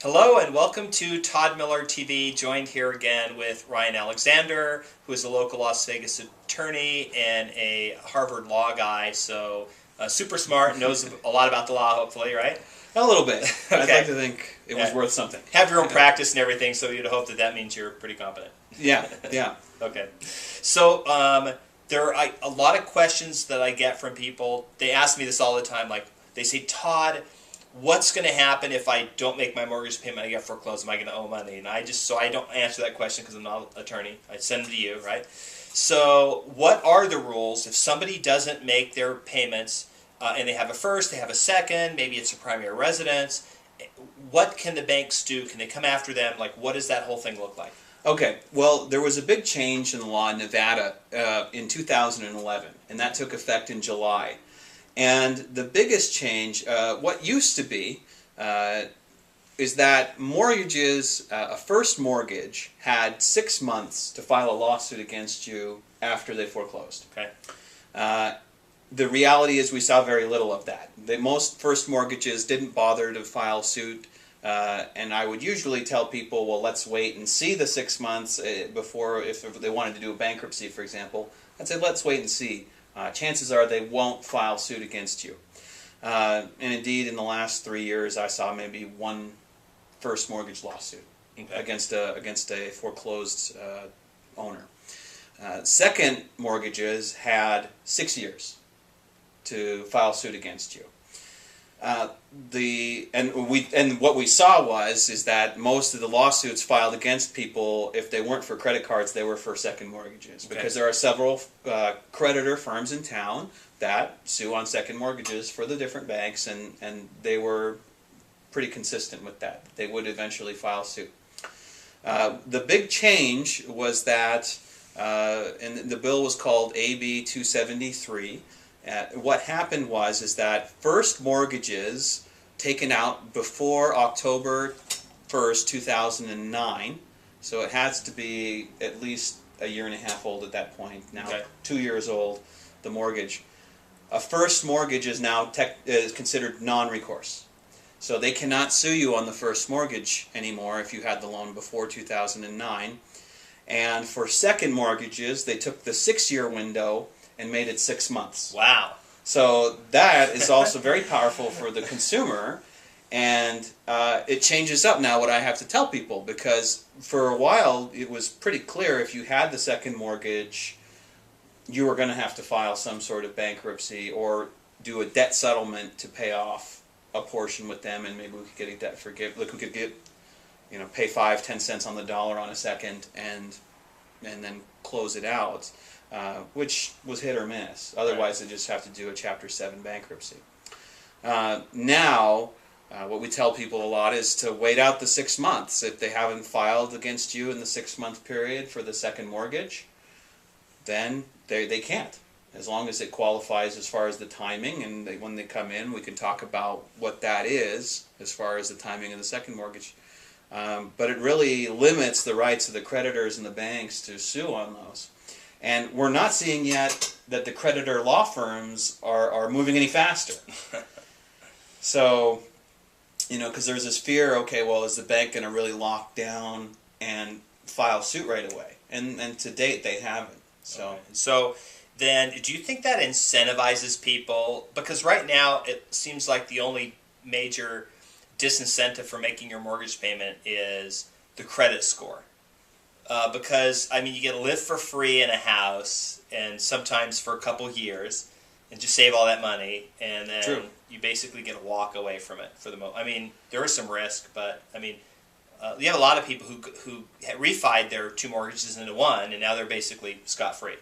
Hello and welcome to Todd Miller TV, joined here again with Ryan Alexander, who is a local Las Vegas attorney and a Harvard law guy, so super smart, knows a lot about the law, hopefully, right? A little bit. Okay. I'd like to think it was worth something. Have your own practice and everything, so you'd hope that means you're pretty competent. Yeah, yeah. Okay. So there are a lot of questions that I get from people. They ask me this all the time, like they say, Todd, what's going to happen if I don't make my mortgage payment? I get foreclosed. Am I going to owe money? And I don't answer that question because I'm not an attorney. I send them to you, right? So what are the rules if somebody doesn't make their payments and they have a first, they have a second, maybe it's a primary residence? What can the banks do? Can they come after them? Like, what does that whole thing look like? Okay, well, there was a big change in the law in Nevada in 2011, and that took effect in July. And the biggest change, what used to be, is that mortgages, a first mortgage, had 6 months to file a lawsuit against you after they foreclosed. Okay. The reality is we saw very little of that. Most first mortgages didn't bother to file suit, and I would usually tell people, well, let's wait and see the 6 months before, if they wanted to do a bankruptcy, for example. I'd say let's wait and see. Chances are they won't file suit against you. And indeed, in the last 3 years, I saw maybe one first mortgage lawsuit against a foreclosed owner. Second mortgages had 6 years to file suit against you. What we saw is that most of the lawsuits filed against people, if they weren't for credit cards, they were for second mortgages, because there are several creditor firms in town that sue on second mortgages for the different banks, and they were pretty consistent with that. They would eventually file suit. The big change was that, and the bill was called AB 273. What happened is that first mortgages taken out before October 1st, 2009, so it has to be at least a year and a half old at that point, now 2 years old, the mortgage. A first mortgage is now is considered non-recourse. So they cannot sue you on the first mortgage anymore if you had the loan before 2009. And for second mortgages, they took the 6-year window and made it 6 months. Wow. So that is also very powerful for the consumer, and it changes up now what I have to tell people, because for a while it was pretty clear if you had the second mortgage, you were going to have to file some sort of bankruptcy or do a debt settlement to pay off a portion with them, and maybe we could get a debt forgive. We could get, pay 5-10 cents on the dollar on a second, and then close it out. Which was hit or miss. Otherwise, they just have to do a Chapter 7 bankruptcy. Now, what we tell people a lot is to wait out the 6 months. If they haven't filed against you in the 6-month period for the second mortgage, then they can't. As long as it qualifies as far as the timing, and when they come in, we can talk about what that is as far as the timing of the second mortgage. But it really limits the rights of the creditors and the banks to sue on those. And we're not seeing yet that the creditor law firms are moving any faster. So, because there's this fear, okay, well, is the bank going to really lock down and file suit right away? And to date, they haven't. So, okay. So then, do you think that incentivizes people? Because right now, it seems like the only major disincentive for making your mortgage payment is the credit score. Because, you get to live for free in a house, and sometimes for a couple years, and just save all that money, and then you basically get a walk away from it for the most. There is some risk, but, you have a lot of people who refied their 2 mortgages into one, and now they're basically scot-free.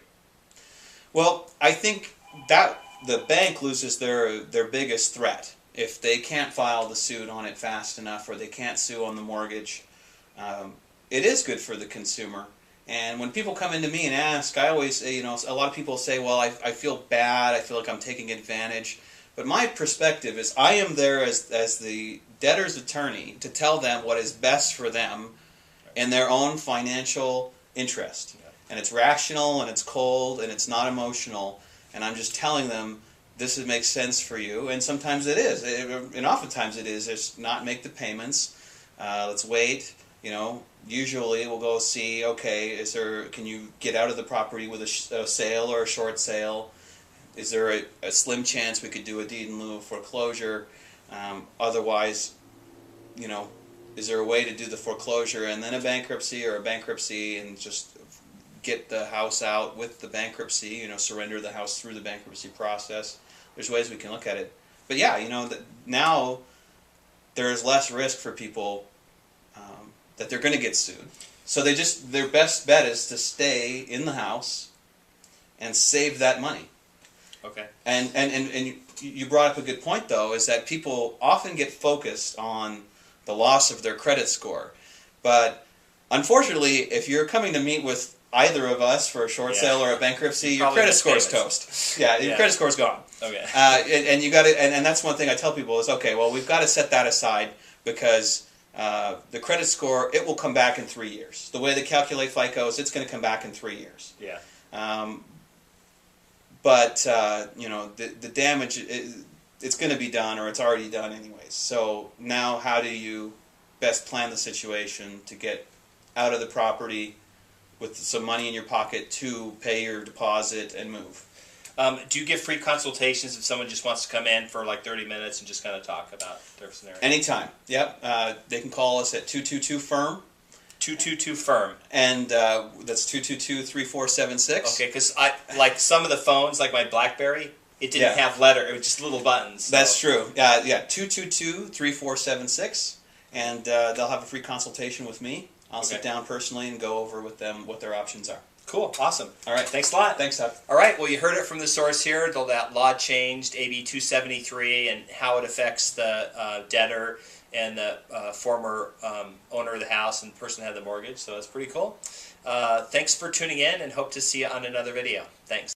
Well, I think that the bank loses their biggest threat. If they can't file the suit on it fast enough, or they can't sue on the mortgage, it is good for the consumer. And when people come into me and ask, I always say, a lot of people say, well, I feel bad, I feel like I'm taking advantage. But my perspective is I am there as the debtor's attorney to tell them what is best for them in their own financial interest. And it's rational, and it's cold, and it's not emotional. And I'm just telling them, this makes sense for you. And sometimes it is. And oftentimes it is. Just not make the payments. Let's wait. Usually we'll go see. Okay, can you get out of the property with a sale or a short sale? Is there a slim chance we could do a deed in lieu of foreclosure? Otherwise, is there a way to do the foreclosure and then a bankruptcy, or a bankruptcy and just get the house out with the bankruptcy? Surrender the house through the bankruptcy process. There's ways we can look at it. But yeah, now there's less risk for people that they're going to get sued. So their best bet is to stay in the house and save that money. Okay. And you brought up a good point, though, is that people often get focused on the loss of their credit score. But unfortunately, if you're coming to meet with either of us for a short sale or a bankruptcy, your credit score is toast. Yeah, your credit score is gone. Okay. And you got to, and that's one thing I tell people is, okay, well, we've got to set that aside, because the credit score, it will come back in 3 years. The way they calculate FICOs, it's going to come back in 3 years. Yeah. But the damage, it's going to be done, or it's already done anyways. So now, how do you best plan the situation to get out of the property with some money in your pocket to pay your deposit and move? Do you give free consultations if someone just wants to come in for like 30 minutes and just kind of talk about their scenario? Anytime. Yep. They can call us at 222-FIRM. 222-FIRM. And that's 222-3476. Okay, because like some of the phones, like my BlackBerry, it didn't have letter. It was just little buttons. So. That's true. Yeah, 222-3476. And they'll have a free consultation with me. I'll sit down personally and go over with them what their options are. Cool. Awesome. All right. Thanks a lot. Thanks, Todd. All right. Well, you heard it from the source here. That law changed, AB 273, and how it affects the debtor and the former owner of the house and the person that had the mortgage. So it's pretty cool. Thanks for tuning in, and hope to see you on another video. Thanks.